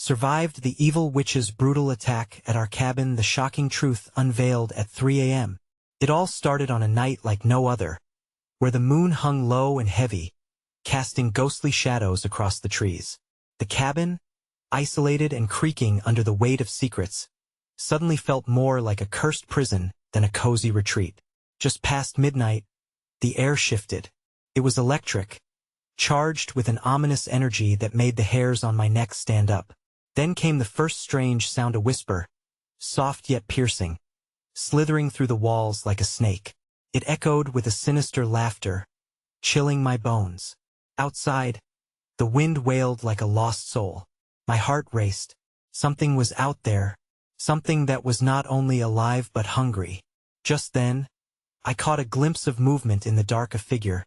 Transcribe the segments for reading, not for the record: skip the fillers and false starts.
Survived the evil witch's brutal attack at our cabin, the shocking truth unveiled at 3 a.m. It all started on a night like no other, where the moon hung low and heavy, casting ghostly shadows across the trees. The cabin, isolated and creaking under the weight of secrets, suddenly felt more like a cursed prison than a cozy retreat. Just past midnight, the air shifted. It was electric, charged with an ominous energy that made the hairs on my neck stand up. Then came the first strange sound, a whisper, soft yet piercing, slithering through the walls like a snake. It echoed with a sinister laughter, chilling my bones. Outside, the wind wailed like a lost soul. My heart raced. Something was out there, something that was not only alive but hungry. Just then, I caught a glimpse of movement in the dark, a figure,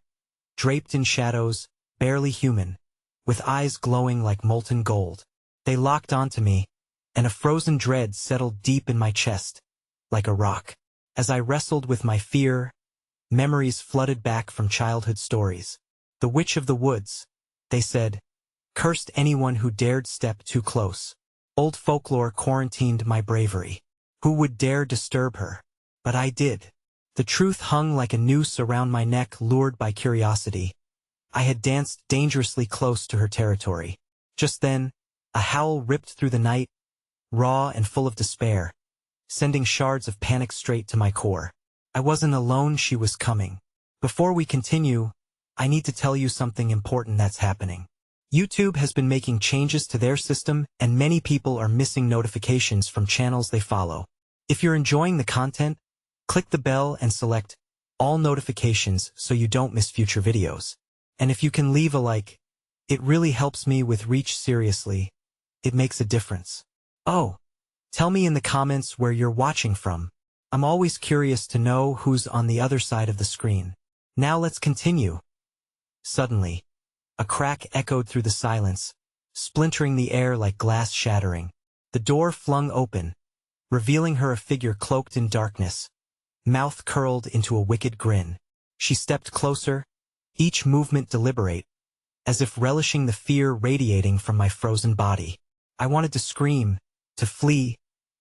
draped in shadows, barely human, with eyes glowing like molten gold. They locked onto me, and a frozen dread settled deep in my chest, like a rock. As I wrestled with my fear, memories flooded back from childhood stories. The witch of the woods, they said, cursed anyone who dared step too close. Old folklore quarantined my bravery. Who would dare disturb her? But I did. The truth hung like a noose around my neck, lured by curiosity. I had danced dangerously close to her territory. Just then, a howl ripped through the night, raw and full of despair, sending shards of panic straight to my core. I wasn't alone, she was coming. Before we continue, I need to tell you something important that's happening. YouTube has been making changes to their system, and many people are missing notifications from channels they follow. If you're enjoying the content, click the bell and select all notifications so you don't miss future videos. And if you can leave a like, it really helps me with reach. Seriously, it makes a difference. Oh, tell me in the comments where you're watching from. I'm always curious to know who's on the other side of the screen. Now let's continue. Suddenly, a crack echoed through the silence, splintering the air like glass shattering. The door flung open, revealing her, a figure cloaked in darkness, mouth curled into a wicked grin. She stepped closer, each movement deliberate, as if relishing the fear radiating from my frozen body. I wanted to scream, to flee,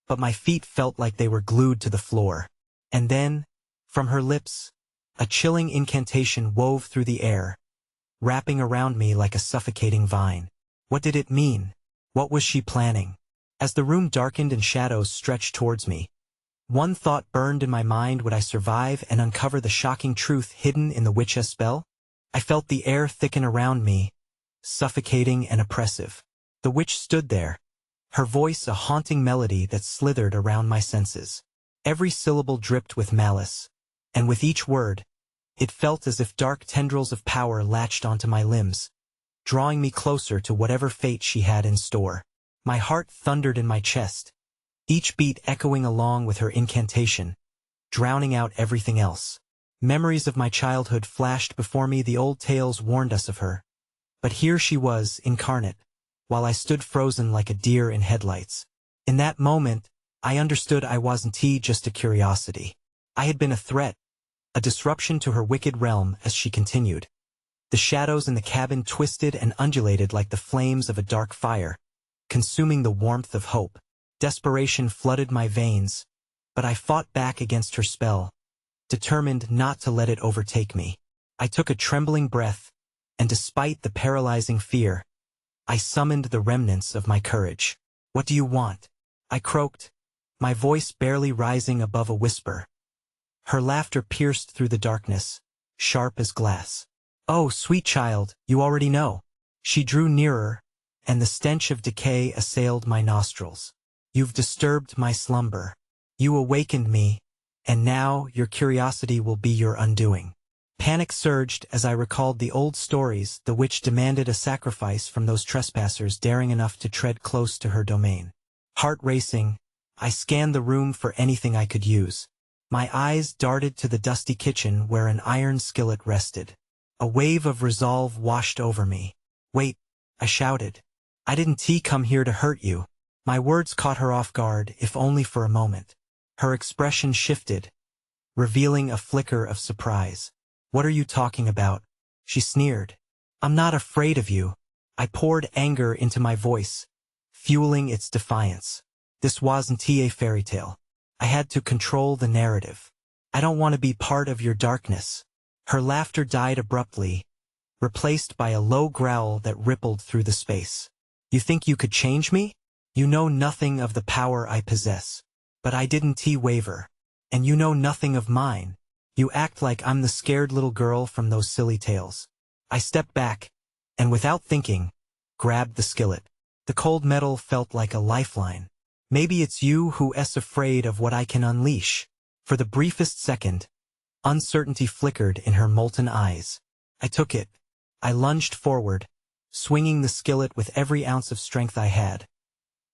but my feet felt like they were glued to the floor. And then, from her lips, a chilling incantation wove through the air, wrapping around me like a suffocating vine. What did it mean? What was she planning? As the room darkened and shadows stretched towards me, one thought burned in my mind: would I survive and uncover the shocking truth hidden in the witch's spell? I felt the air thicken around me, suffocating and oppressive. The witch stood there, her voice a haunting melody that slithered around my senses. Every syllable dripped with malice, and with each word, it felt as if dark tendrils of power latched onto my limbs, drawing me closer to whatever fate she had in store. My heart thundered in my chest, each beat echoing along with her incantation, drowning out everything else. Memories of my childhood flashed before me. The old tales warned us of her. But here she was, incarnate, while I stood frozen like a deer in headlights. In that moment, I understood I wasn't just a curiosity. I had been a threat, a disruption to her wicked realm. As she continued, the shadows in the cabin twisted and undulated like the flames of a dark fire, consuming the warmth of hope. Desperation flooded my veins, but I fought back against her spell, determined not to let it overtake me. I took a trembling breath, and despite the paralyzing fear, I summoned the remnants of my courage. What do you want? I croaked, my voice barely rising above a whisper. Her laughter pierced through the darkness, sharp as glass. Oh, sweet child, you already know. She drew nearer, and the stench of decay assailed my nostrils. You've disturbed my slumber. You awakened me, and now your curiosity will be your undoing. Panic surged as I recalled the old stories. The witch demanded a sacrifice from those trespassers daring enough to tread close to her domain. Heart racing, I scanned the room for anything I could use. My eyes darted to the dusty kitchen where an iron skillet rested. A wave of resolve washed over me. Wait, I shouted. I didn't come here to hurt you. My words caught her off guard, if only for a moment. Her expression shifted, revealing a flicker of surprise. What are you talking about? She sneered. I'm not afraid of you. I poured anger into my voice, fueling its defiance. This wasn't a fairy tale. I had to control the narrative. I don't want to be part of your darkness. Her laughter died abruptly, replaced by a low growl that rippled through the space. You think you could change me? You know nothing of the power I possess. But I didn't waver. And you know nothing of mine. You act like I'm the scared little girl from those silly tales. I stepped back, and without thinking, grabbed the skillet. The cold metal felt like a lifeline. Maybe it's you who's afraid of what I can unleash. For the briefest second, uncertainty flickered in her molten eyes. I took it. I lunged forward, swinging the skillet with every ounce of strength I had.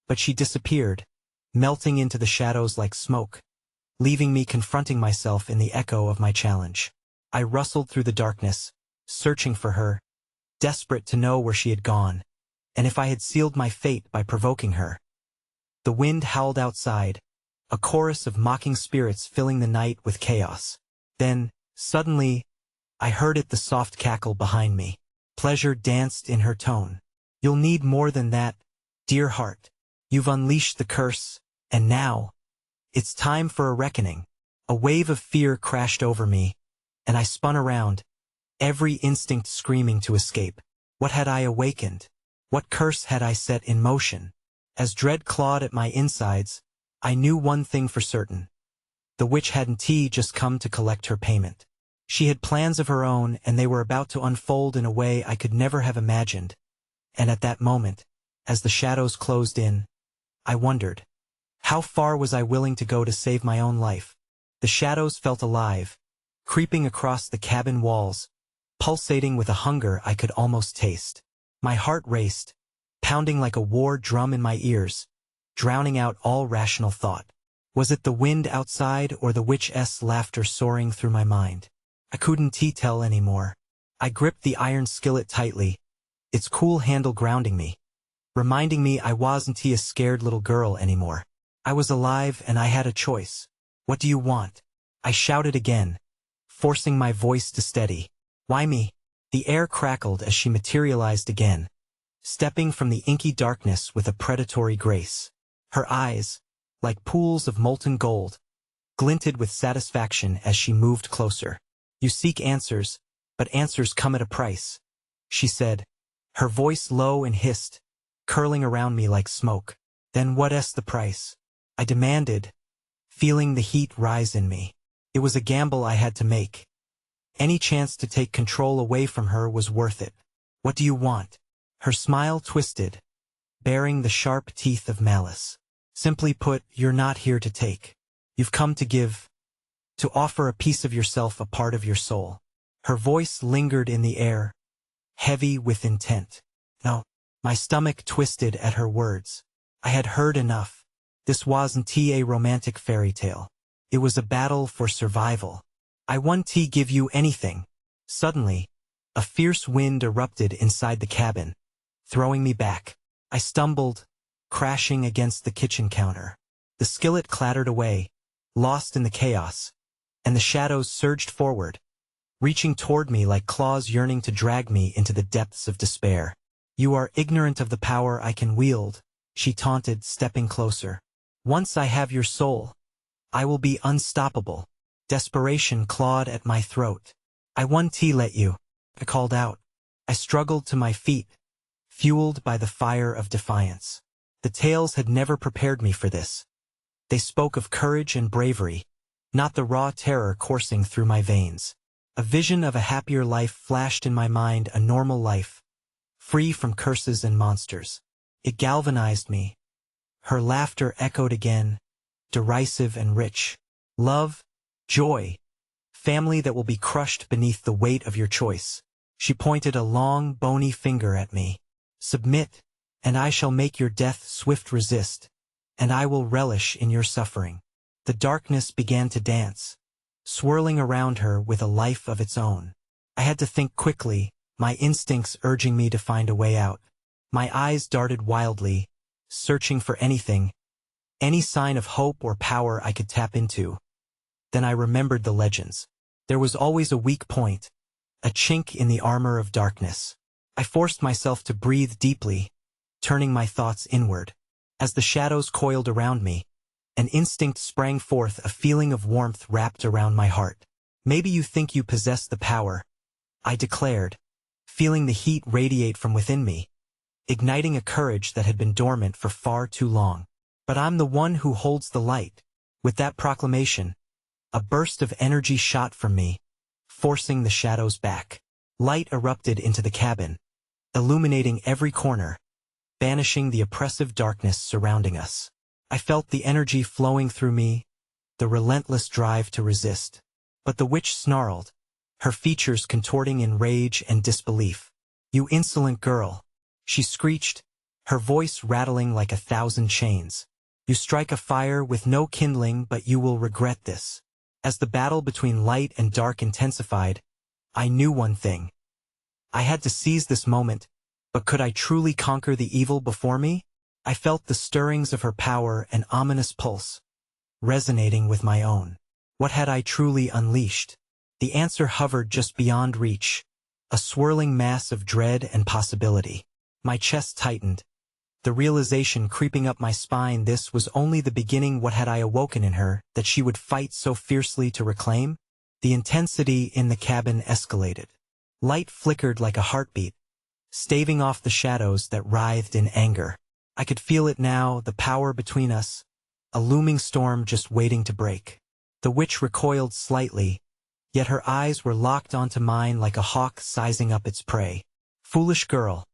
But she disappeared, melting into the shadows like smoke, leaving me confronting myself in the echo of my challenge. I rustled through the darkness, searching for her, desperate to know where she had gone, and if I had sealed my fate by provoking her. The wind howled outside, a chorus of mocking spirits filling the night with chaos. Then, suddenly, I heard the soft cackle behind me. Pleasure danced in her tone. You'll need more than that, dear heart. You've unleashed the curse, and now, it's time for a reckoning. A wave of fear crashed over me, and I spun around, every instinct screaming to escape. What had I awakened? What curse had I set in motion? As dread clawed at my insides, I knew one thing for certain. The witch hadn't just come to collect her payment. She had plans of her own, and they were about to unfold in a way I could never have imagined. And at that moment, as the shadows closed in, I wondered, how far was I willing to go to save my own life? The shadows felt alive, creeping across the cabin walls, pulsating with a hunger I could almost taste. My heart raced, pounding like a war drum in my ears, drowning out all rational thought. Was it the wind outside or the witch's laughter soaring through my mind? I couldn't tell anymore. I gripped the iron skillet tightly, its cool handle grounding me, reminding me I wasn't a scared little girl anymore. I was alive and I had a choice. What do you want? I shouted again, forcing my voice to steady. Why me? The air crackled as she materialized again, stepping from the inky darkness with a predatory grace. Her eyes, like pools of molten gold, glinted with satisfaction as she moved closer. You seek answers, but answers come at a price, she said, her voice low and hissed, curling around me like smoke. Then what's the price? I demanded, feeling the heat rise in me. It was a gamble I had to make. Any chance to take control away from her was worth it. What do you want? Her smile twisted, baring the sharp teeth of malice. Simply put, you're not here to take. You've come to give, to offer a piece of yourself, a part of your soul. Her voice lingered in the air, heavy with intent. No. My stomach twisted at her words. I had heard enough. This wasn't a romantic fairy tale. It was a battle for survival. I won't give you anything. Suddenly, a fierce wind erupted inside the cabin, throwing me back. I stumbled, crashing against the kitchen counter. The skillet clattered away, lost in the chaos, and the shadows surged forward, reaching toward me like claws yearning to drag me into the depths of despair. You are ignorant of the power I can wield, she taunted, stepping closer. Once I have your soul, I will be unstoppable. Desperation clawed at my throat. I won't let you, I called out. I struggled to my feet, fueled by the fire of defiance. The tales had never prepared me for this. They spoke of courage and bravery, not the raw terror coursing through my veins. A vision of a happier life flashed in my mind, a normal life, free from curses and monsters. It galvanized me. Her laughter echoed again, derisive and rich. Love, joy, family that will be crushed beneath the weight of your choice. She pointed a long, bony finger at me. Submit, and I shall make your death swift. Resist, and I will relish in your suffering. The darkness began to dance, swirling around her with a life of its own. I had to think quickly, my instincts urging me to find a way out. My eyes darted wildly, searching for anything, any sign of hope or power I could tap into. Then I remembered the legends. There was always a weak point, a chink in the armor of darkness. I forced myself to breathe deeply, turning my thoughts inward. As the shadows coiled around me, an instinct sprang forth, a feeling of warmth wrapped around my heart. Maybe you think you possess the power, I declared, feeling the heat radiate from within me, igniting a courage that had been dormant for far too long. But I'm the one who holds the light. With that proclamation, a burst of energy shot from me, forcing the shadows back. Light erupted into the cabin, illuminating every corner, banishing the oppressive darkness surrounding us. I felt the energy flowing through me, the relentless drive to resist. But the witch snarled, her features contorting in rage and disbelief. "You insolent girl," she screeched, her voice rattling like 1,000 chains. "You strike a fire with no kindling, but you will regret this." As the battle between light and dark intensified, I knew one thing. I had to seize this moment, but could I truly conquer the evil before me? I felt the stirrings of her power, an ominous pulse, resonating with my own. What had I truly unleashed? The answer hovered just beyond reach, a swirling mass of dread and possibility. My chest tightened, the realization creeping up my spine. This was only the beginning. What had I awoken in her that she would fight so fiercely to reclaim? The intensity in the cabin escalated. Light flickered like a heartbeat, staving off the shadows that writhed in anger. I could feel it now, the power between us, a looming storm just waiting to break. The witch recoiled slightly, yet her eyes were locked onto mine like a hawk sizing up its prey. "Foolish girl,"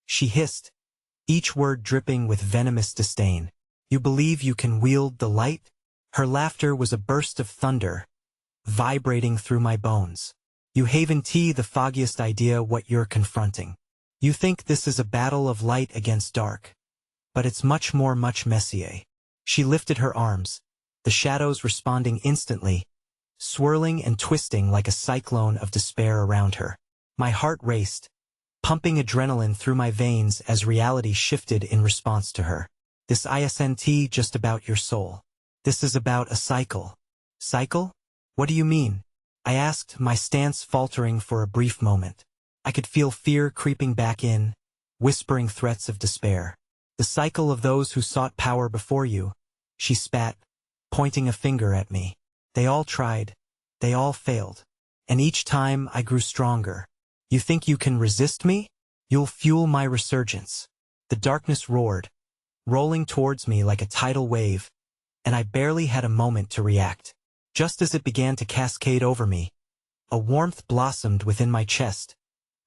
she hissed, each word dripping with venomous disdain. "You believe you can wield the light?" Her laughter was a burst of thunder, vibrating through my bones. "You haven't the foggiest idea what you're confronting. You think this is a battle of light against dark. But it's much more, much messier." She lifted her arms, the shadows responding instantly, swirling and twisting like a cyclone of despair around her. My heart raced, pumping adrenaline through my veins as reality shifted in response to her. "This isn't just about your soul. This is about a cycle." "Cycle? What do you mean?" I asked, my stance faltering for a brief moment. I could feel fear creeping back in, whispering threats of despair. "The cycle of those who sought power before you," she spat, pointing a finger at me. "They all tried. They all failed. And each time I grew stronger. You think you can resist me? You'll fuel my resurgence." The darkness roared, rolling towards me like a tidal wave, and I barely had a moment to react. Just as it began to cascade over me, a warmth blossomed within my chest,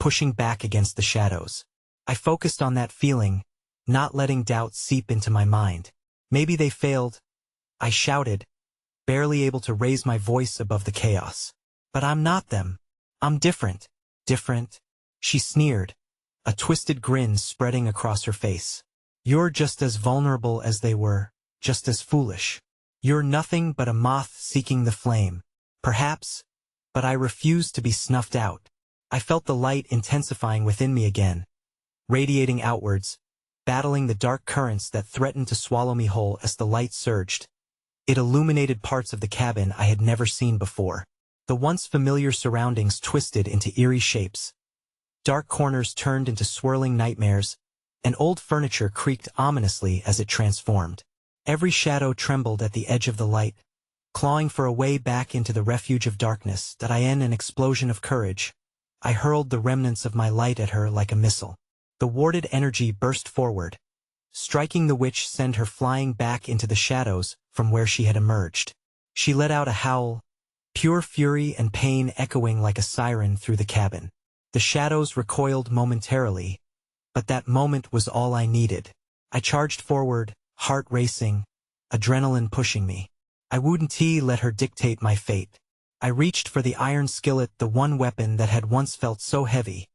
pushing back against the shadows. I focused on that feeling, not letting doubt seep into my mind. "Maybe they failed," I shouted, barely able to raise my voice above the chaos. "But I'm not them. I'm different." "Different?" she sneered, a twisted grin spreading across her face. "You're just as vulnerable as they were, just as foolish. You're nothing but a moth seeking the flame. Perhaps, but I refuse to be snuffed out." I felt the light intensifying within me again, radiating outwards, battling the dark currents that threatened to swallow me whole. As the light surged, it illuminated parts of the cabin I had never seen before. The once familiar surroundings twisted into eerie shapes. Dark corners turned into swirling nightmares, and old furniture creaked ominously as it transformed. Every shadow trembled at the edge of the light, clawing for a way back into the refuge of darkness. That in an explosion of courage, I hurled the remnants of my light at her like a missile. The warded energy burst forward, striking the witch, send her flying back into the shadows from where she had emerged. She let out a howl, pure fury and pain echoing like a siren through the cabin. The shadows recoiled momentarily, but that moment was all I needed. I charged forward, heart racing, adrenaline pushing me. I wouldn't let her dictate my fate. I reached for the iron skillet, the one weapon that had once felt so heavy,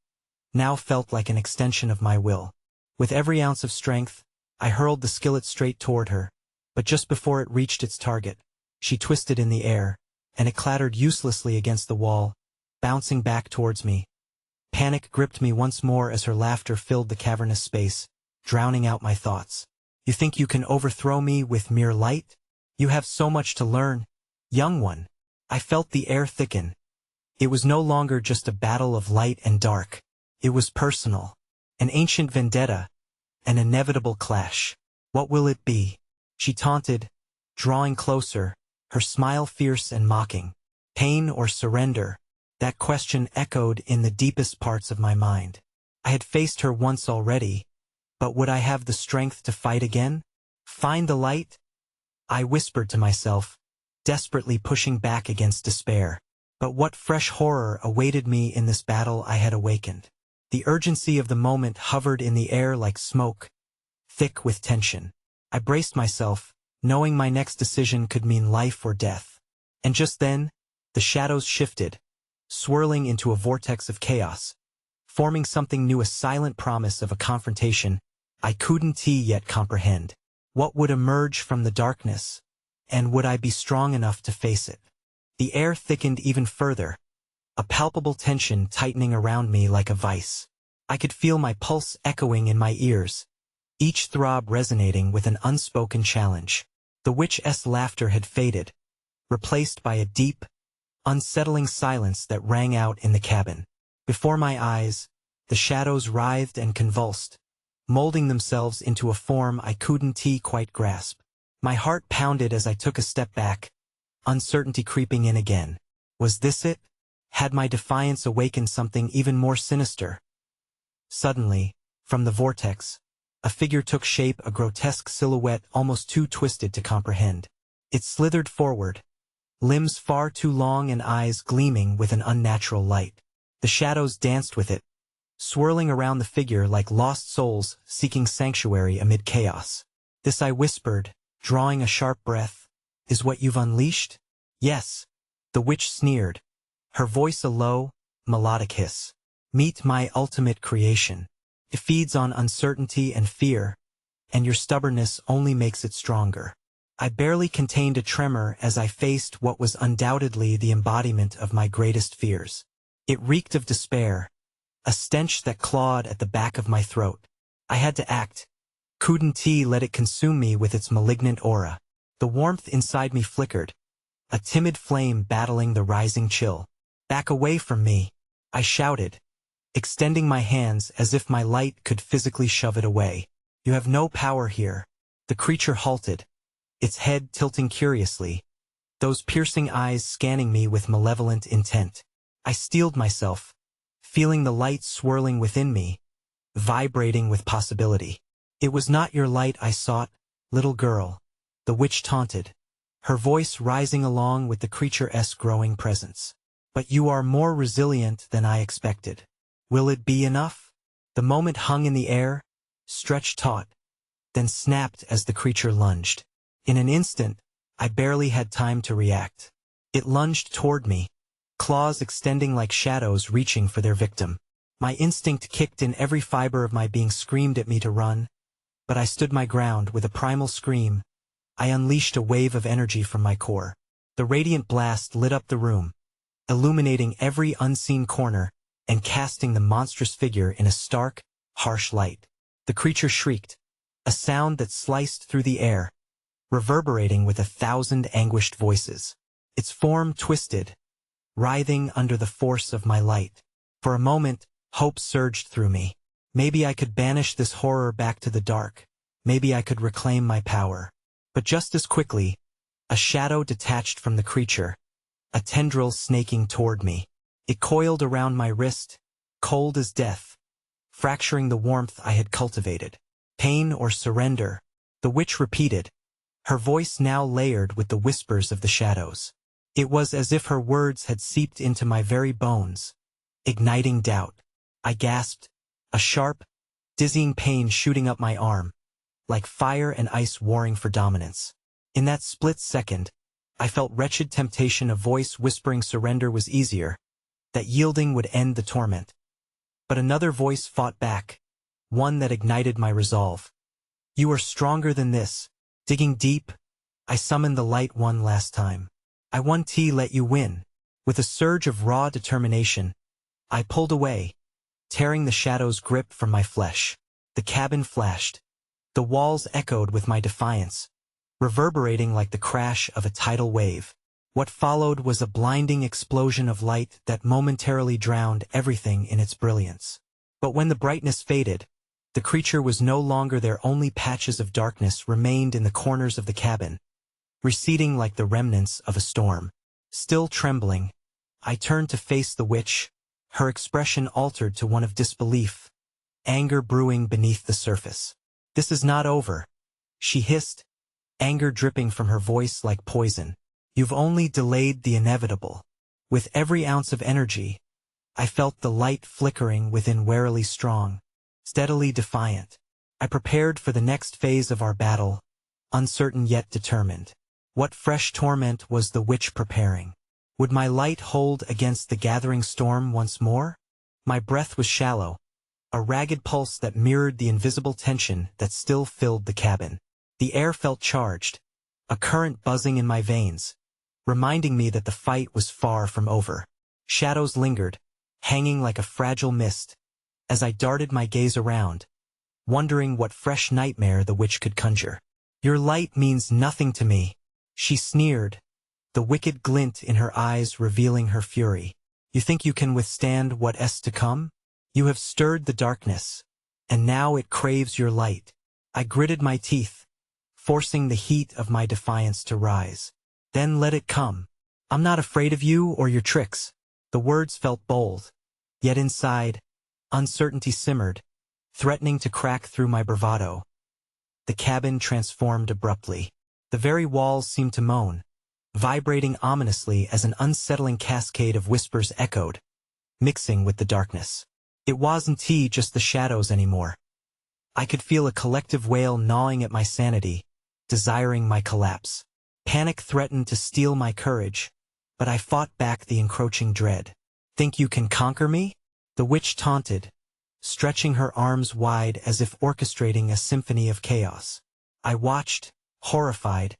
now felt like an extension of my will. With every ounce of strength, I hurled the skillet straight toward her, but just before it reached its target, she twisted in the air, and it clattered uselessly against the wall, bouncing back towards me. Panic gripped me once more as her laughter filled the cavernous space, drowning out my thoughts. "You think you can overthrow me with mere light? You have so much to learn, young one." I felt the air thicken. It was no longer just a battle of light and dark. It was personal, an ancient vendetta, an inevitable clash. What will it be? She taunted, drawing closer, her smile fierce and mocking. Pain or surrender? That question echoed in the deepest parts of my mind. I had faced her once already, but would I have the strength to fight again? Find the light? I whispered to myself, desperately pushing back against despair. But what fresh horror awaited me in this battle I had awakened? The urgency of the moment hovered in the air like smoke, thick with tension. I braced myself, knowing my next decision could mean life or death. And just then, the shadows shifted, swirling into a vortex of chaos, forming something new, a silent promise of a confrontation I couldn't yet comprehend. What would emerge from the darkness, and would I be strong enough to face it? The air thickened even further, a palpable tension tightening around me like a vice. I could feel my pulse echoing in my ears, each throb resonating with an unspoken challenge. The witch's laughter had faded, replaced by a deep, unsettling silence that rang out in the cabin. Before my eyes, the shadows writhed and convulsed, molding themselves into a form I couldn't quite grasp. My heart pounded as I took a step back, uncertainty creeping in again. Was this it? Had my defiance awakened something even more sinister? Suddenly, from the vortex, a figure took shape, a grotesque silhouette almost too twisted to comprehend. It slithered forward, limbs far too long and eyes gleaming with an unnatural light. The shadows danced with it, swirling around the figure like lost souls seeking sanctuary amid chaos. This, I whispered, drawing a sharp breath, is what you've unleashed? Yes, the witch sneered, her voice a low, melodic hiss. Meet my ultimate creation. It feeds on uncertainty and fear, and your stubbornness only makes it stronger. I barely contained a tremor as I faced what was undoubtedly the embodiment of my greatest fears. It reeked of despair, a stench that clawed at the back of my throat. I had to act. Couldn't let it consume me with its malignant aura. The warmth inside me flickered, a timid flame battling the rising chill. Back away from me, I shouted, extending my hands as if my light could physically shove it away. You have no power here. The creature halted, its head tilting curiously, those piercing eyes scanning me with malevolent intent. I steeled myself, feeling the light swirling within me, vibrating with possibility. It was not your light I sought, little girl, the witch taunted, her voice rising along with the creature's growing presence. But you are more resilient than I expected. Will it be enough? The moment hung in the air, stretched taut, then snapped as the creature lunged. In an instant, I barely had time to react. It lunged toward me, claws extending like shadows reaching for their victim. My instinct kicked in, every fiber of my being screamed at me to run, but I stood my ground. With a primal scream, I unleashed a wave of energy from my core. The radiant blast lit up the room, illuminating every unseen corner and casting the monstrous figure in a stark, harsh light. The creature shrieked, a sound that sliced through the air, reverberating with 1,000 anguished voices. Its form twisted, writhing under the force of my light. For a moment, hope surged through me. Maybe I could banish this horror back to the dark. Maybe I could reclaim my power. But just as quickly, a shadow detached from the creature, a tendril snaking toward me. It coiled around my wrist, cold as death, fracturing the warmth I had cultivated. Pain or surrender? The witch repeated, her voice now layered with the whispers of the shadows. It was as if her words had seeped into my very bones, igniting doubt. I gasped, a sharp, dizzying pain shooting up my arm, like fire and ice warring for dominance. In that split second, I felt wretched temptation, a voice whispering surrender was easier, that yielding would end the torment. But another voice fought back, one that ignited my resolve. You are stronger than this. Digging deep, I summoned the light one last time. I won't let you win. With a surge of raw determination, I pulled away, tearing the shadow's grip from my flesh. The cabin flashed. The walls echoed with my defiance, reverberating like the crash of a tidal wave. What followed was a blinding explosion of light that momentarily drowned everything in its brilliance. But when the brightness faded, The creature was no longer there, only patches of darkness remained in the corners of the cabin, receding like the remnants of a storm. Still trembling, I turned to face the witch, her expression altered to one of disbelief, anger brewing beneath the surface. "This is not over," she hissed, anger dripping from her voice like poison. "You've only delayed the inevitable." With every ounce of energy, I felt the light flickering within, warily strong, steadily defiant. I prepared for the next phase of our battle, uncertain yet determined. What fresh torment was the witch preparing? Would my light hold against the gathering storm once more? My breath was shallow, a ragged pulse that mirrored the invisible tension that still filled the cabin. The air felt charged, a current buzzing in my veins, reminding me that the fight was far from over. Shadows lingered, hanging like a fragile mist, as I darted my gaze around, wondering what fresh nightmare the witch could conjure. "Your light means nothing to me," she sneered, the wicked glint in her eyes revealing her fury. "You think you can withstand what's to come? You have stirred the darkness, and now it craves your light." I gritted my teeth, forcing the heat of my defiance to rise. "Then let it come. I'm not afraid of you or your tricks." The words felt bold, yet inside, uncertainty simmered, threatening to crack through my bravado. The cabin transformed abruptly. The very walls seemed to moan, vibrating ominously as an unsettling cascade of whispers echoed, mixing with the darkness. It wasn't just the shadows anymore. I could feel a collective wail gnawing at my sanity, desiring my collapse. Panic threatened to steal my courage, but I fought back the encroaching dread. "Think you can conquer me?" the witch taunted, stretching her arms wide as if orchestrating a symphony of chaos. I watched, horrified,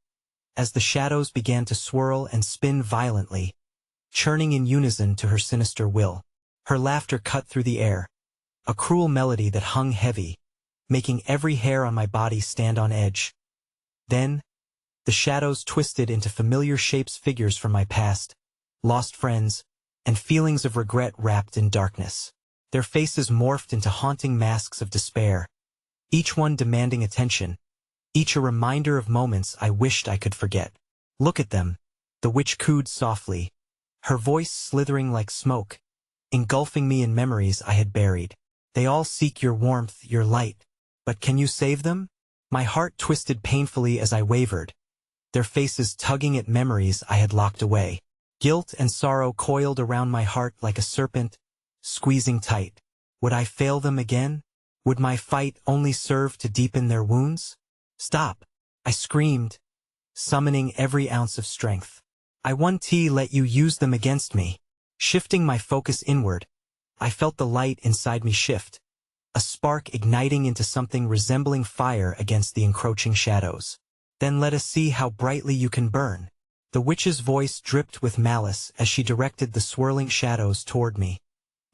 as the shadows began to swirl and spin violently, churning in unison to her sinister will. Her laughter cut through the air, a cruel melody that hung heavy, making every hair on my body stand on edge. Then, the shadows twisted into familiar shapes, figures from my past, lost friends, and feelings of regret wrapped in darkness. Their faces morphed into haunting masks of despair, each one demanding attention, each a reminder of moments I wished I could forget. "Look at them," the witch cooed softly, her voice slithering like smoke, engulfing me in memories I had buried. "They all seek your warmth, your light. But can you save them?" My heart twisted painfully as I wavered, their faces tugging at memories I had locked away. Guilt and sorrow coiled around my heart like a serpent, squeezing tight. Would I fail them again? Would my fight only serve to deepen their wounds? "Stop!" I screamed, summoning every ounce of strength. "I won't let you use them against me." Shifting my focus inward, I felt the light inside me shift, a spark igniting into something resembling fire against the encroaching shadows. "Then let us see how brightly you can burn." The witch's voice dripped with malice as she directed the swirling shadows toward me,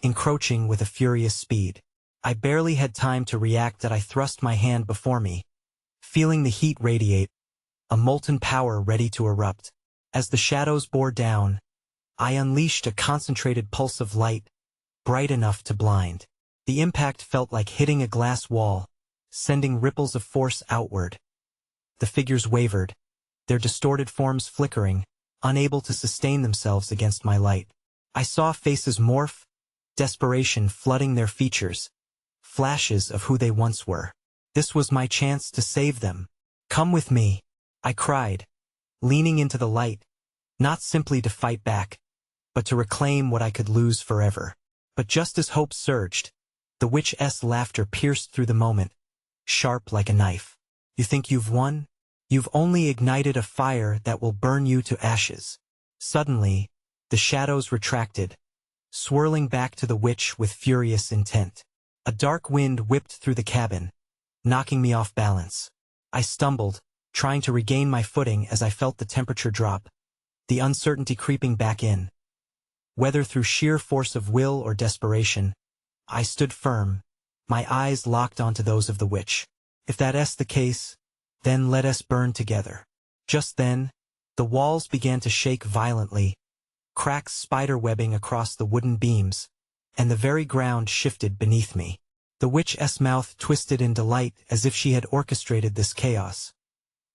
encroaching with a furious speed. I barely had time to react that I thrust my hand before me, feeling the heat radiate, a molten power ready to erupt. As the shadows bore down, I unleashed a concentrated pulse of light, bright enough to blind. The impact felt like hitting a glass wall, sending ripples of force outward. The figures wavered, their distorted forms flickering, unable to sustain themselves against my light. I saw faces morph, desperation flooding their features, flashes of who they once were. This was my chance to save them. "Come with me," I cried, leaning into the light, not simply to fight back, but to reclaim what I could lose forever. But just as hope surged, the witch's laughter pierced through the moment, sharp like a knife. "You think you've won? You've only ignited a fire that will burn you to ashes." Suddenly, the shadows retracted, swirling back to the witch with furious intent. A dark wind whipped through the cabin, knocking me off balance. I stumbled, trying to regain my footing as I felt the temperature drop, the uncertainty creeping back in. Whether through sheer force of will or desperation, I stood firm, my eyes locked onto those of the witch. "If that's the case, then let us burn together." Just then, the walls began to shake violently, cracks spiderwebbing across the wooden beams, and the very ground shifted beneath me. The witch's mouth twisted in delight as if she had orchestrated this chaos.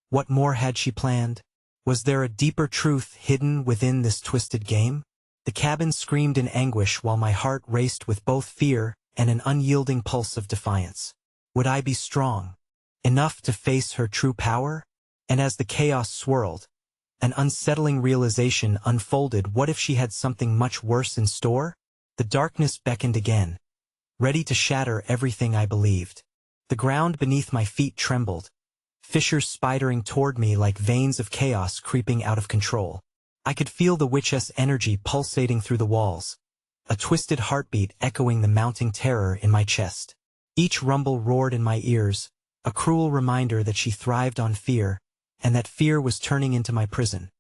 What more had she planned? Was there a deeper truth hidden within this twisted game? The cabin screamed in anguish while my heart raced with both fear and an unyielding pulse of defiance. Would I be strong enough to face her true power? And as the chaos swirled, an unsettling realization unfolded. What if she had something much worse in store? The darkness beckoned again, ready to shatter everything I believed. The ground beneath my feet trembled, fissures spidering toward me like veins of chaos creeping out of control. I could feel the witch's energy pulsating through the walls, a twisted heartbeat echoing the mounting terror in my chest. Each rumble roared in my ears, a cruel reminder that she thrived on fear, and that fear was turning into my prison.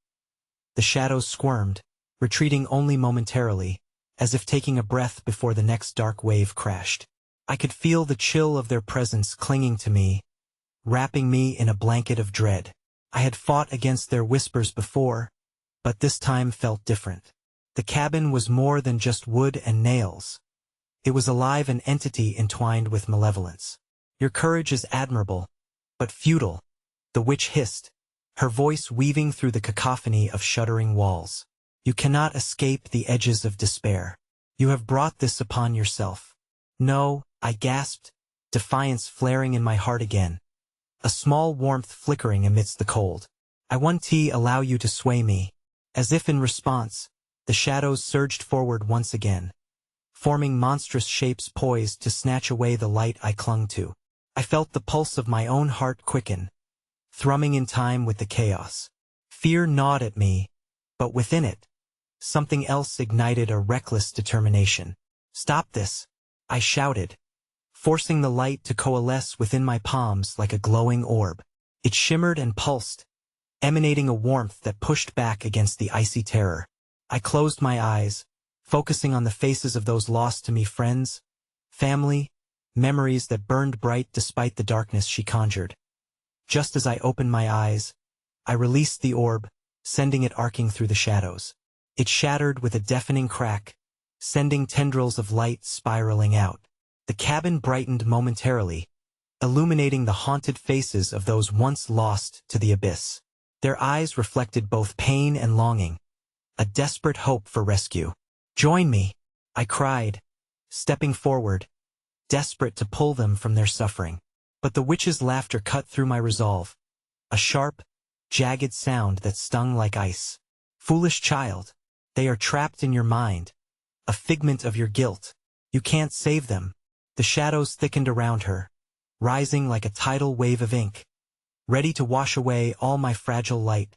The shadows squirmed, retreating only momentarily, as if taking a breath before the next dark wave crashed. I could feel the chill of their presence clinging to me, wrapping me in a blanket of dread. I had fought against their whispers before, but this time felt different. The cabin was more than just wood and nails. It was alive, an entity entwined with malevolence. Your courage is admirable, but futile, the witch hissed, her voice weaving through the cacophony of shuddering walls. You cannot escape the edges of despair. You have brought this upon yourself. No, I gasped, defiance flaring in my heart again, a small warmth flickering amidst the cold. I won't allow you to sway me. As if in response, the shadows surged forward once again, forming monstrous shapes poised to snatch away the light I clung to. I felt the pulse of my own heart quicken, thrumming in time with the chaos. Fear gnawed at me, but within it, something else ignited a reckless determination. Stop this, I shouted, forcing the light to coalesce within my palms like a glowing orb. It shimmered and pulsed, emanating a warmth that pushed back against the icy terror. I closed my eyes, focusing on the faces of those lost to me, friends, family, memories that burned bright despite the darkness she conjured. Just as I opened my eyes, I released the orb, sending it arcing through the shadows. It shattered with a deafening crack, sending tendrils of light spiraling out. The cabin brightened momentarily, illuminating the haunted faces of those once lost to the abyss. Their eyes reflected both pain and longing, a desperate hope for rescue. Join me, I cried, stepping forward, desperate to pull them from their suffering. But the witch's laughter cut through my resolve, a sharp, jagged sound that stung like ice. Foolish child, they are trapped in your mind, a figment of your guilt. You can't save them. The shadows thickened around her, rising like a tidal wave of ink, ready to wash away all my fragile light.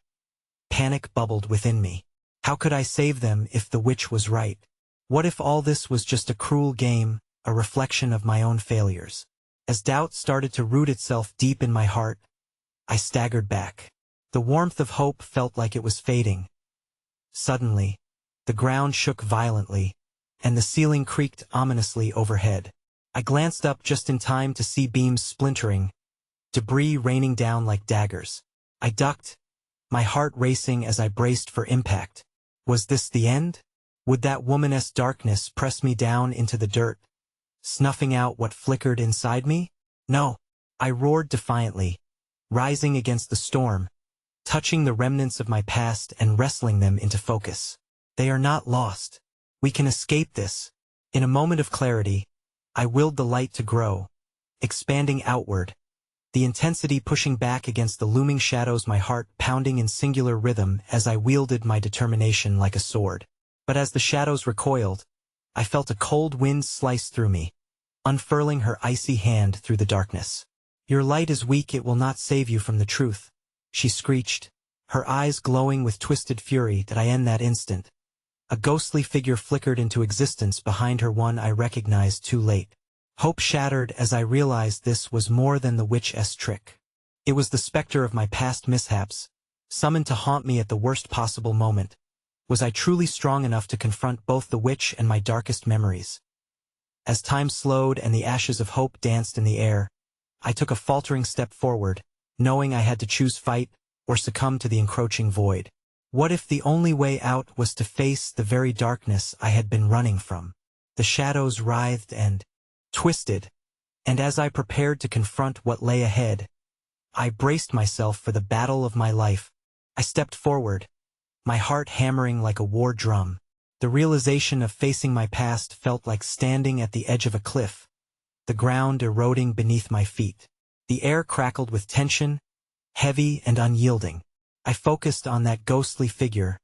Panic bubbled within me. How could I save them if the witch was right? What if all this was just a cruel game, a reflection of my own failures? As doubt started to root itself deep in my heart, I staggered back. The warmth of hope felt like it was fading. Suddenly, the ground shook violently, and the ceiling creaked ominously overhead. I glanced up just in time to see beams splintering, debris raining down like daggers. I ducked, my heart racing as I braced for impact. Was this the end? Would that woman's darkness press me down into the dirt, snuffing out what flickered inside me? No, I roared defiantly, rising against the storm, touching the remnants of my past and wrestling them into focus. They are not lost. We can escape this. In a moment of clarity, I willed the light to grow, expanding outward, the intensity pushing back against the looming shadows, my heart pounding in singular rhythm as I wielded my determination like a sword. But as the shadows recoiled, I felt a cold wind slice through me, unfurling her icy hand through the darkness. Your light is weak, it will not save you from the truth, she screeched, her eyes glowing with twisted fury. That I end that instant. A ghostly figure flickered into existence behind her, one I recognized too late. Hope shattered as I realized this was more than the witch's trick. It was the specter of my past mishaps, summoned to haunt me at the worst possible moment. Was I truly strong enough to confront both the witch and my darkest memories? As time slowed and the ashes of hope danced in the air, I took a faltering step forward, knowing I had to choose fight or succumb to the encroaching void. What if the only way out was to face the very darkness I had been running from? The shadows writhed and twisted, And as I prepared to confront what lay ahead, I braced myself for the battle of my life. I stepped forward, my heart hammering like a war drum. The realization of facing my past felt like standing at the edge of a cliff, the ground eroding beneath my feet. The air crackled with tension, heavy and unyielding. I focused on that ghostly figure,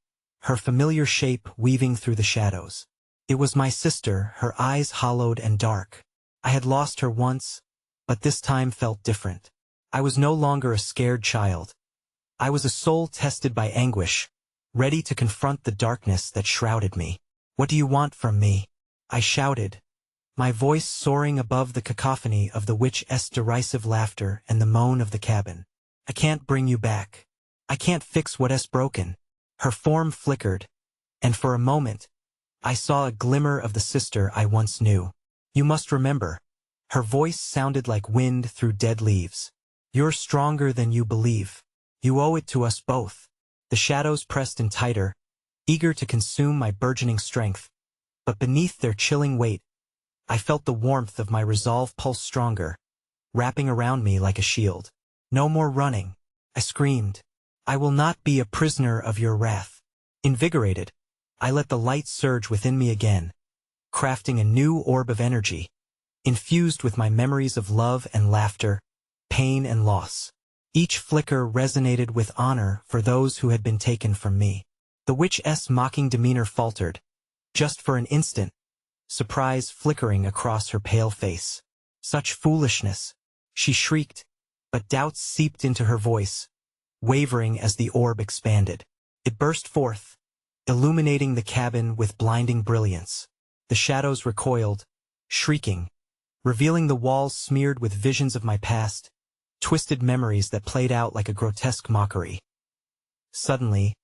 her familiar shape weaving through the shadows. It was my sister, her eyes hollowed and dark. I had lost her once, but this time felt different. I was no longer a scared child. I was a soul tested by anguish, ready to confront the darkness that shrouded me. "What do you want from me?" I shouted, my voice soaring above the cacophony of the witch's derisive laughter and the moan of the cabin. "I can't bring you back. I can't fix what's broken." Her form flickered, and for a moment, I saw a glimmer of the sister I once knew. "You must remember." Her voice sounded like wind through dead leaves. "You're stronger than you believe. You owe it to us both." The shadows pressed in tighter, eager to consume my burgeoning strength. But beneath their chilling weight, I felt the warmth of my resolve pulse stronger, wrapping around me like a shield. "No more running," I screamed. "I will not be a prisoner of your wrath." Invigorated, I let the light surge within me again, crafting a new orb of energy, infused with my memories of love and laughter, pain and loss. Each flicker resonated with honor for those who had been taken from me. The witch's mocking demeanor faltered, just for an instant, surprise flickering across her pale face. "Such foolishness!" she shrieked, but doubts seeped into her voice, wavering as the orb expanded. It burst forth, illuminating the cabin with blinding brilliance. The shadows recoiled, shrieking, revealing the walls smeared with visions of my past, twisted memories that played out like a grotesque mockery. Suddenly,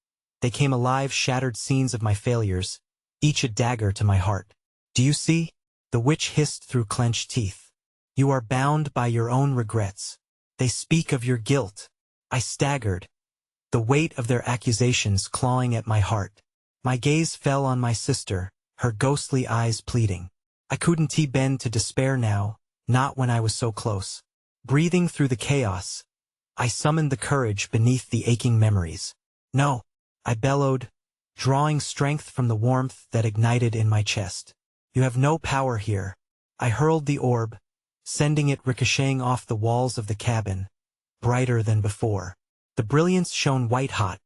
they came alive, shattered scenes of my failures, each a dagger to my heart. "Do you see?" the witch hissed through clenched teeth. "You are bound by your own regrets. They speak of your guilt." I staggered, the weight of their accusations clawing at my heart. My gaze fell on my sister, her ghostly eyes pleading. I couldn't bend to despair now, not when I was so close. Breathing through the chaos, I summoned the courage beneath the aching memories. "No," I bellowed, drawing strength from the warmth that ignited in my chest. "You have no power here." I hurled the orb, sending it ricocheting off the walls of the cabin, brighter than before. The brilliance shone white-hot,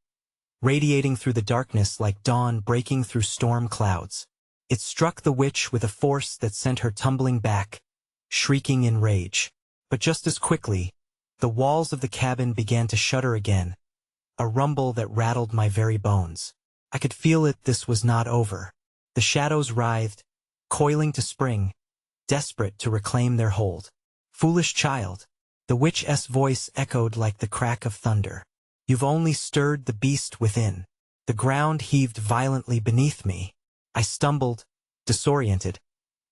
radiating through the darkness like dawn breaking through storm clouds. It struck the witch with a force that sent her tumbling back, shrieking in rage. But just as quickly, the walls of the cabin began to shudder again, a rumble that rattled my very bones. I could feel it. This was not over. The shadows writhed, coiling to spring, desperate to reclaim their hold. "Foolish child," the witch's voice echoed like the crack of thunder. "You've only stirred the beast within." The ground heaved violently beneath me. I stumbled, disoriented,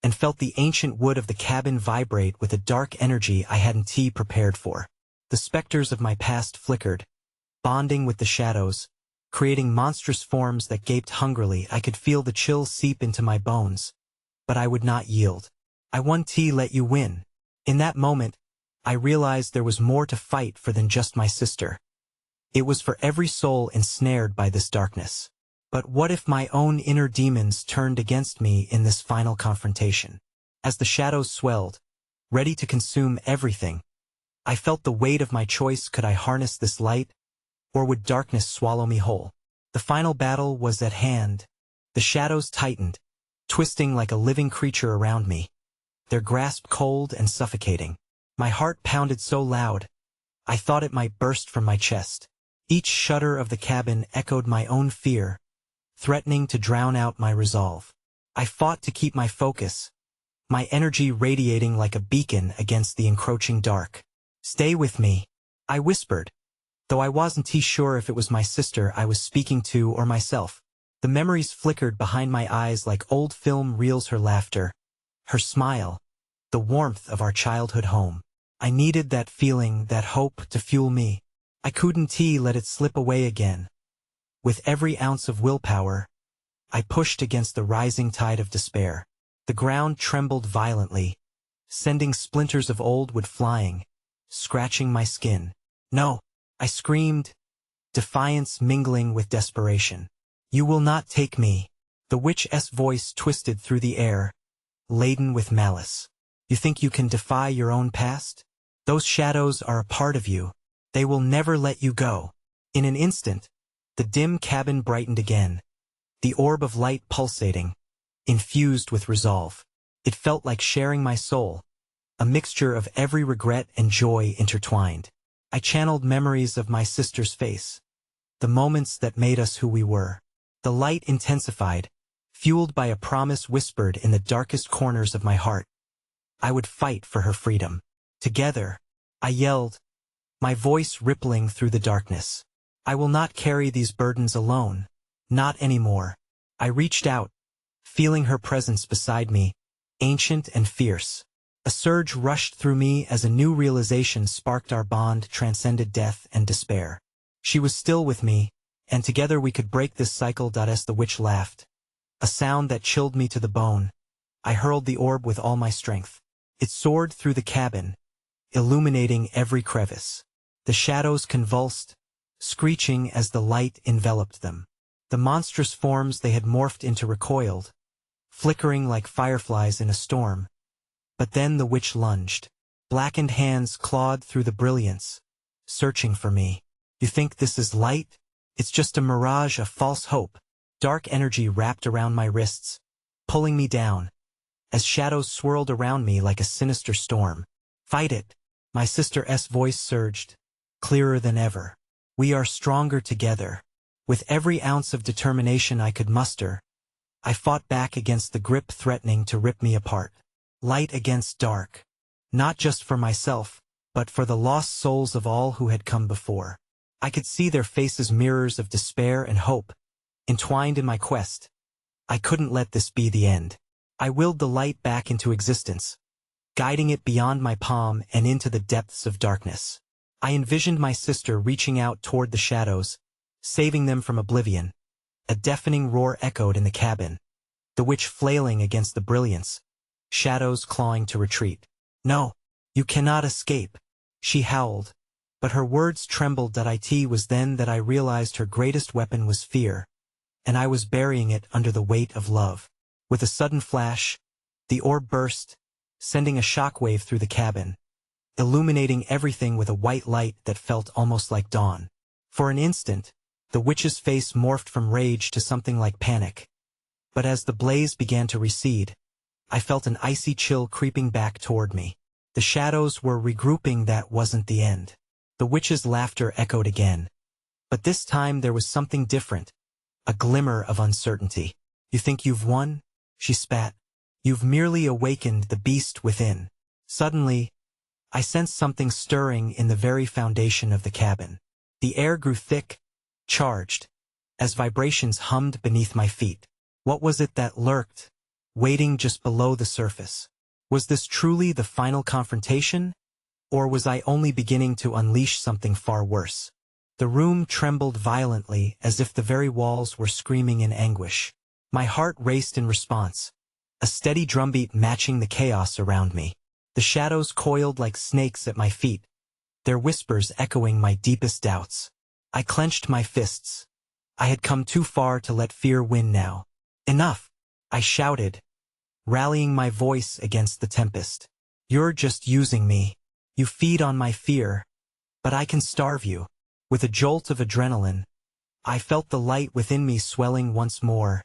and felt the ancient wood of the cabin vibrate with a dark energy I hadn't prepared for. The specters of my past flickered, bonding with the shadows, creating monstrous forms that gaped hungrily. I could feel the chill seep into my bones, but I would not yield. "I won't let you win." In that moment, I realized there was more to fight for than just my sister. It was for every soul ensnared by this darkness. But what if my own inner demons turned against me in this final confrontation? As the shadows swelled, ready to consume everything, I felt the weight of my choice. Could I harness this light, or would darkness swallow me whole? The final battle was at hand. The shadows tightened, twisting like a living creature around me, their grasp cold and suffocating. My heart pounded so loud, I thought it might burst from my chest. Each shudder of the cabin echoed my own fear, threatening to drown out my resolve. I fought to keep my focus, my energy radiating like a beacon against the encroaching dark. "Stay with me," I whispered, though I wasn't sure if it was my sister I was speaking to or myself. The memories flickered behind my eyes like old film reels. Her laughter, her smile, the warmth of our childhood home. I needed that feeling, that hope to fuel me. I couldn't let it slip away again. With every ounce of willpower, I pushed against the rising tide of despair. The ground trembled violently, sending splinters of old wood flying, scratching my skin. "No!" I screamed, defiance mingling with desperation. "You will not take me." The witch's voice twisted through the air, laden with malice. "You think you can defy your own past? Those shadows are a part of you. They will never let you go." In an instant, the dim cabin brightened again, the orb of light pulsating, infused with resolve. It felt like sharing my soul, a mixture of every regret and joy intertwined. I channeled memories of my sister's face, the moments that made us who we were. The light intensified, fueled by a promise whispered in the darkest corners of my heart. I would fight for her freedom. Together, I yelled, my voice rippling through the darkness. "I will not carry these burdens alone. Not anymore." I reached out, feeling her presence beside me, ancient and fierce. A surge rushed through me as a new realization sparked our bond transcended death and despair. She was still with me, and together we could break this cycle. As the witch laughed, a sound that chilled me to the bone, I hurled the orb with all my strength. It soared through the cabin, illuminating every crevice. The shadows convulsed, screeching as the light enveloped them. The monstrous forms they had morphed into recoiled, flickering like fireflies in a storm. But then the witch lunged. Blackened hands clawed through the brilliance, searching for me. "You think this is light? It's just a mirage, a false hope." Dark energy wrapped around my wrists, pulling me down, as shadows swirled around me like a sinister storm. "Fight it!" My sister's voice surged, clearer than ever. "We are stronger together." With every ounce of determination I could muster, I fought back against the grip threatening to rip me apart. Light against dark. Not just for myself, but for the lost souls of all who had come before. I could see their faces mirrors of despair and hope, entwined in my quest. I couldn't let this be the end. I willed the light back into existence, guiding it beyond my palm and into the depths of darkness. I envisioned my sister reaching out toward the shadows, saving them from oblivion. A deafening roar echoed in the cabin, the witch flailing against the brilliance, shadows clawing to retreat. "No, you cannot escape," she howled, but her words trembled. It was then that I realized her greatest weapon was fear, and I was burying it under the weight of love. With a sudden flash, the orb burst, sending a shockwave through the cabin, illuminating everything with a white light that felt almost like dawn. For an instant, the witch's face morphed from rage to something like panic. But as the blaze began to recede, I felt an icy chill creeping back toward me. The shadows were regrouping. That wasn't the end. The witch's laughter echoed again. But this time there was something different, a glimmer of uncertainty. "You think you've won?" she spat. "You've merely awakened the beast within." Suddenly, I sensed something stirring in the very foundation of the cabin. The air grew thick, charged, as vibrations hummed beneath my feet. What was it that lurked, waiting just below the surface? Was this truly the final confrontation? Or was I only beginning to unleash something far worse? The room trembled violently as if the very walls were screaming in anguish. My heart raced in response, a steady drumbeat matching the chaos around me. The shadows coiled like snakes at my feet, their whispers echoing my deepest doubts. I clenched my fists. I had come too far to let fear win now. "Enough!" I shouted, rallying my voice against the tempest. "You're just using me. You feed on my fear, but I can starve you." With a jolt of adrenaline, I felt the light within me swelling once more,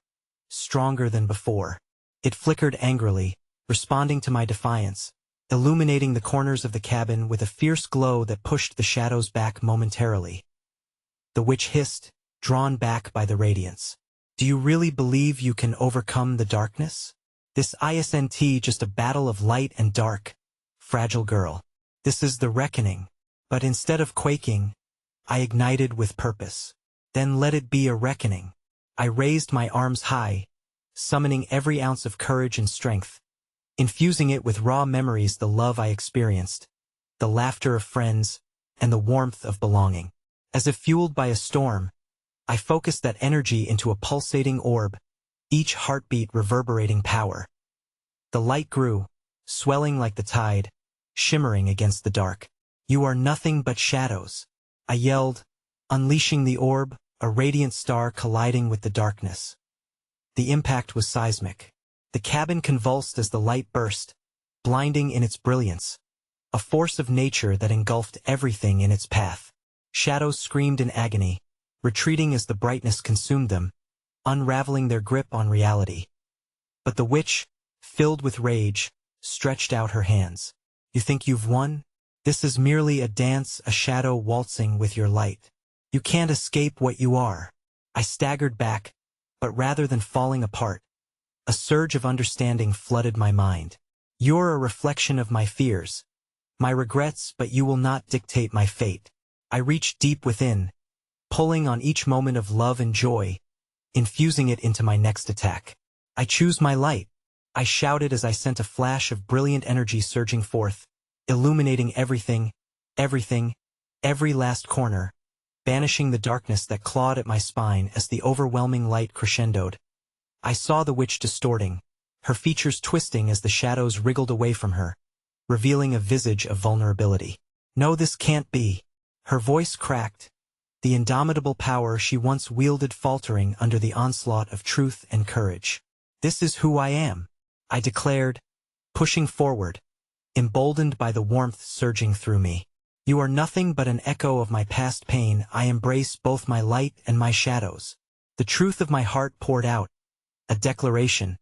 stronger than before. It flickered angrily, responding to my defiance, illuminating the corners of the cabin with a fierce glow that pushed the shadows back momentarily. The witch hissed, drawn back by the radiance. "Do you really believe you can overcome the darkness? This isn't just a battle of light and dark, fragile girl. This is the reckoning." But instead of quaking, I ignited with purpose. "Then let it be a reckoning." I raised my arms high, summoning every ounce of courage and strength, infusing it with raw memories, the love I experienced, the laughter of friends, and the warmth of belonging. As if fueled by a storm, I focused that energy into a pulsating orb, each heartbeat reverberating power. The light grew, swelling like the tide, shimmering against the dark. "You are nothing but shadows," I yelled, unleashing the orb, a radiant star colliding with the darkness. The impact was seismic. The cabin convulsed as the light burst, blinding in its brilliance, a force of nature that engulfed everything in its path. Shadows screamed in agony, retreating as the brightness consumed them, unraveling their grip on reality. But the witch, filled with rage, stretched out her hands. "You think you've won? This is merely a dance, a shadow waltzing with your light. You can't escape what you are." I staggered back, but rather than falling apart, a surge of understanding flooded my mind. "You're a reflection of my fears, my regrets, but you will not dictate my fate." I reached deep within, pulling on each moment of love and joy, infusing it into my next attack. "I choose my light," I shouted as I sent a flash of brilliant energy surging forth, illuminating everything, every last corner, banishing the darkness that clawed at my spine as the overwhelming light crescendoed. I saw the witch distorting, her features twisting as the shadows wriggled away from her, revealing a visage of vulnerability. "No, this can't be." Her voice cracked, the indomitable power she once wielded faltering under the onslaught of truth and courage. "This is who I am," I declared, pushing forward, emboldened by the warmth surging through me. "You are nothing but an echo of my past pain. I embrace both my light and my shadows." The truth of my heart poured out, a declaration,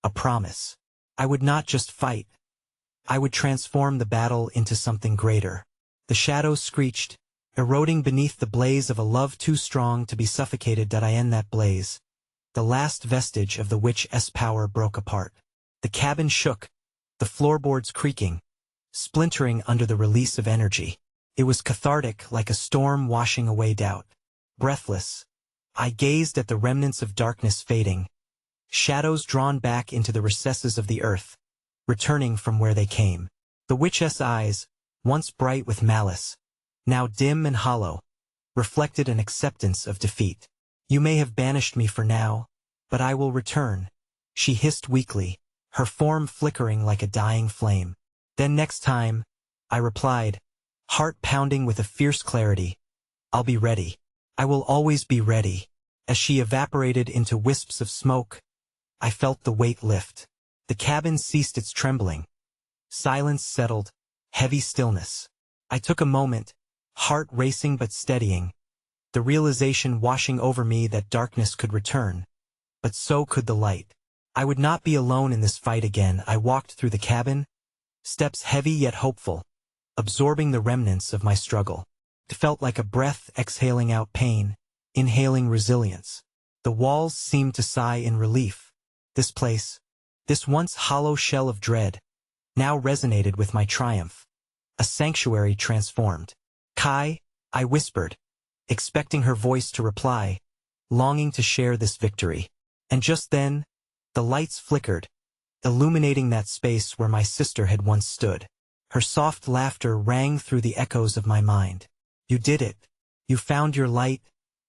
a promise. I would not just fight. I would transform the battle into something greater. The shadows screeched, eroding beneath the blaze of a love too strong to be suffocated. Did I end that blaze? The last vestige of the witch's power broke apart. The cabin shook, the floorboards creaking, splintering under the release of energy. It was cathartic, like a storm washing away doubt. Breathless, I gazed at the remnants of darkness fading, shadows drawn back into the recesses of the earth, returning from where they came. The witch's eyes, once bright with malice, now dim and hollow, reflected an acceptance of defeat. "You may have banished me for now, but I will return," she hissed weakly, her form flickering like a dying flame. "Then next time," I replied, heart pounding with a fierce clarity, "I'll be ready. I will always be ready." As she evaporated into wisps of smoke, I felt the weight lift. The cabin ceased its trembling. Silence settled, heavy stillness. I took a moment, heart racing but steadying, the realization washing over me that darkness could return, but so could the light. I would not be alone in this fight again. I walked through the cabin, steps heavy yet hopeful, absorbing the remnants of my struggle. It felt like a breath exhaling out pain, inhaling resilience. The walls seemed to sigh in relief. This place, this once hollow shell of dread, now resonated with my triumph. A sanctuary transformed. "Kai," I whispered, expecting her voice to reply, longing to share this victory. And just then, the lights flickered, illuminating that space where my sister had once stood. Her soft laughter rang through the echoes of my mind. "You did it. You found your light,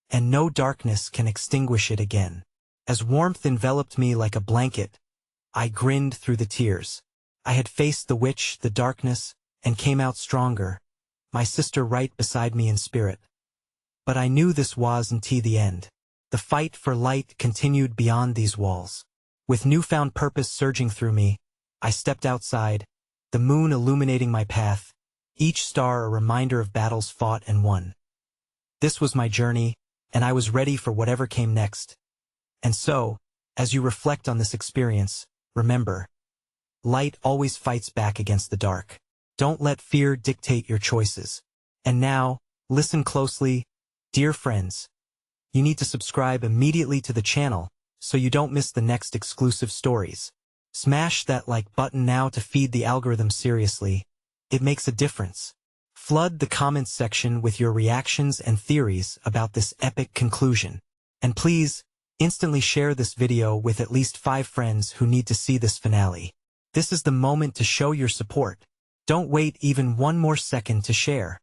and no darkness can extinguish it again." As warmth enveloped me like a blanket, I grinned through the tears. I had faced the witch, the darkness, and came out stronger, my sister right beside me in spirit. But I knew this wasn't the end. The fight for light continued beyond these walls. With newfound purpose surging through me, I stepped outside, the moon illuminating my path, each star a reminder of battles fought and won. This was my journey, and I was ready for whatever came next. And so, as you reflect on this experience, remember, light always fights back against the dark. Don't let fear dictate your choices. And now, listen closely, dear friends. You need to subscribe immediately to the channel so you don't miss the next exclusive stories. Smash that like button now to feed the algorithm seriously. It makes a difference. Flood the comments section with your reactions and theories about this epic conclusion. And please, instantly share this video with at least 5 friends who need to see this finale. This is the moment to show your support. Don't wait even one more second to share.